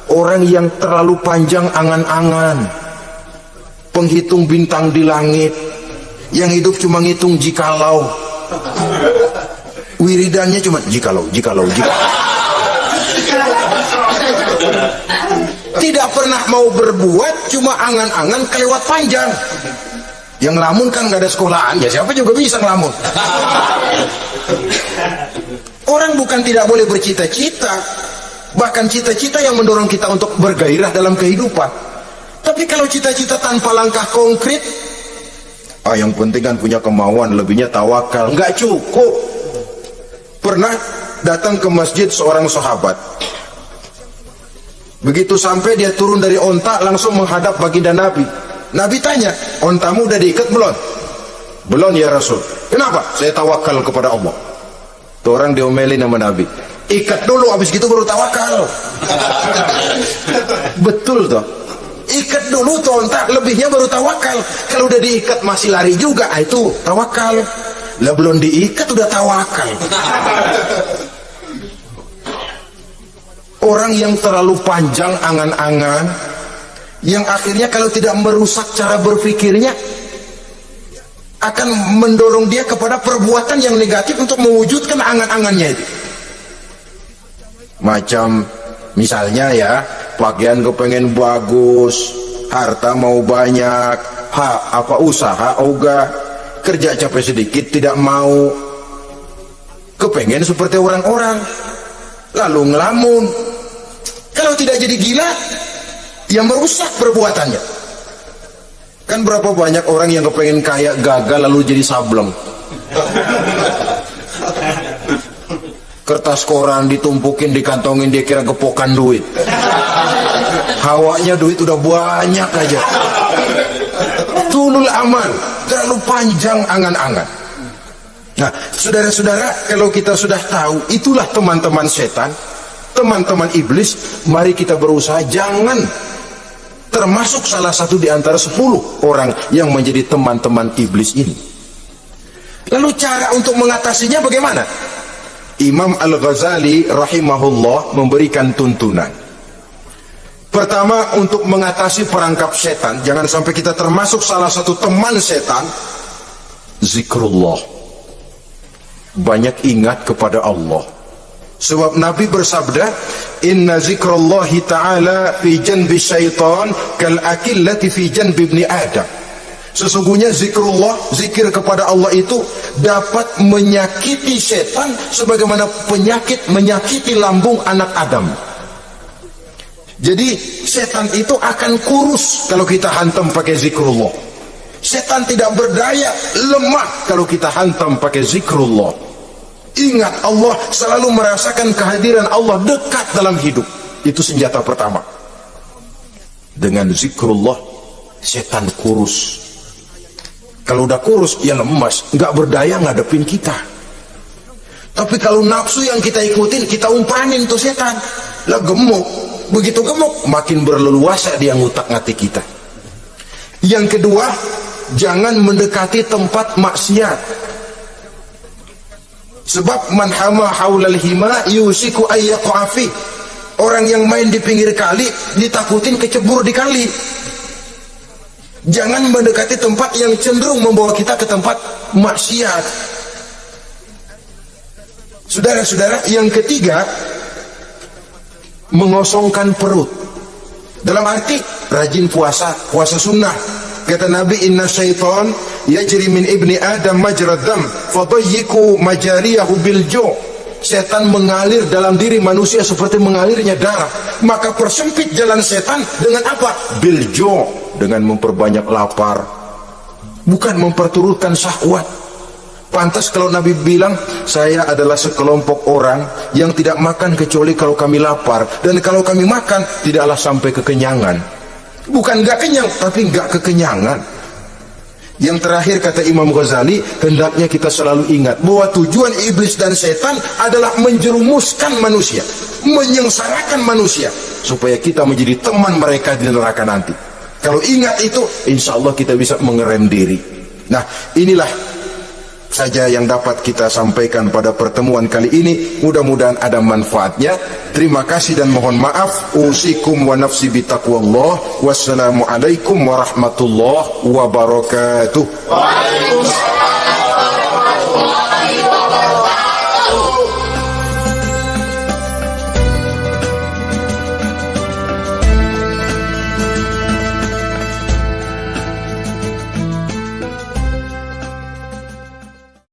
Orang yang terlalu panjang angan-angan, penghitung bintang di langit, yang hidup cuma ngitung jikalau, wiridannya cuma jikalau. Tidak pernah mau berbuat, cuma angan-angan kelewat panjang. Yang ngelamun kan gak ada sekolahan, ya siapa juga bisa ngelamun. Orang bukan tidak boleh bercita-cita, bahkan cita-cita yang mendorong kita untuk bergairah dalam kehidupan. Tapi kalau cita-cita tanpa langkah konkret, yang penting kan punya kemauan, lebihnya tawakal, nggak cukup. Pernah datang ke masjid seorang sahabat. Begitu sampai dia turun dari onta, langsung menghadap baginda Nabi. Nabi tanya, ontamu udah diikat belum? Belum ya Rasul. Kenapa? Saya tawakal kepada Allah. Tuh orang diomelin sama Nabi. Ikat dulu, habis gitu baru tawakal. Betul toh. Ikat dulu tuh ontak, lebihnya baru tawakal. Kalau udah diikat masih lari juga, itu tawakal. Lah belum diikat udah tawakal. Orang yang terlalu panjang angan-angan, yang akhirnya kalau tidak merusak cara berpikirnya, akan mendorong dia kepada perbuatan yang negatif untuk mewujudkan angan-angannya itu. Macam misalnya ya, pakaian kepengen bagus, harta mau banyak, usaha ogah, kerja capek sedikit tidak mau, kepengen seperti orang-orang, lalu ngelamun. Kalau tidak jadi gila, yang merusak perbuatannya. Kan berapa banyak orang yang kepengen kaya, gagal lalu jadi sableng. Kertas koran ditumpukin, dikantongin, dia kira gepokan duit. Hawanya duit udah banyak aja. Tulul amal, terlalu panjang angan-angan. Nah, saudara-saudara, kalau kita sudah tahu itulah teman-teman setan, teman-teman iblis, mari kita berusaha jangan termasuk salah satu di antara 10 orang yang menjadi teman-teman iblis ini. Lalu cara untuk mengatasinya bagaimana? Imam Al-Ghazali rahimahullah memberikan tuntunan. Pertama, untuk mengatasi perangkap setan, jangan sampai kita termasuk salah satu teman setan, zikrullah. Banyak ingat kepada Allah. Sebab Nabi bersabda, inna zikrullahi ta'ala fi janbi syaitan kal akillati fi janbi ibni Adam. Sesungguhnya zikrullah, zikir kepada Allah itu dapat menyakiti setan sebagaimana penyakit menyakiti lambung anak Adam. Jadi setan itu akan kurus kalau kita hantam pakai zikrullah. Setan tidak berdaya, lemah kalau kita hantam pakai zikrullah. Ingat Allah, selalu merasakan kehadiran Allah dekat dalam hidup. Itu senjata pertama. Dengan zikrullah, setan kurus. Kalau udah kurus, ya lemas, nggak berdaya ngadepin kita. Tapi kalau nafsu yang kita ikutin, kita umpanin tuh setan. Lah gemuk, begitu gemuk, makin berleluasa dia ngutak-ngatik kita. Yang kedua, jangan mendekati tempat maksiat. Sebab man hama haulal hima yusiku ayyaqa fi. Orang yang main di pinggir kali ditakutin kecebur di kali. Jangan mendekati tempat yang cenderung membawa kita ke tempat maksiat. Saudara-saudara, yang ketiga, mengosongkan perut. Dalam arti rajin puasa, puasa sunnah. Kata Nabi, inna syaitan yajri min ibni adam majrad dam fadayyiku majariyahu bil ju'. Setan mengalir dalam diri manusia seperti mengalirnya darah. Maka persempit jalan setan dengan apa? Bil ju', dengan memperbanyak lapar, bukan memperturutkan syahwat. Pantas kalau Nabi bilang, saya adalah sekelompok orang yang tidak makan kecuali kalau kami lapar, dan kalau kami makan tidaklah sampai kekenyangan. Bukan gak kenyang, tapi gak kekenyangan. Yang terakhir, kata Imam Ghazali, hendaknya kita selalu ingat bahwa tujuan iblis dan setan adalah menjerumuskan manusia, menyengsarakan manusia, supaya kita menjadi teman mereka di neraka nanti. Kalau ingat itu, insya Allah kita bisa mengerem diri. Nah, inilah saja yang dapat kita sampaikan pada pertemuan kali ini. Mudah-mudahan ada manfaatnya. Terima kasih dan mohon maaf. Usikum wa nafsi bitaqwallah. Wassalamualaikum warahmatullahi wabarakatuh.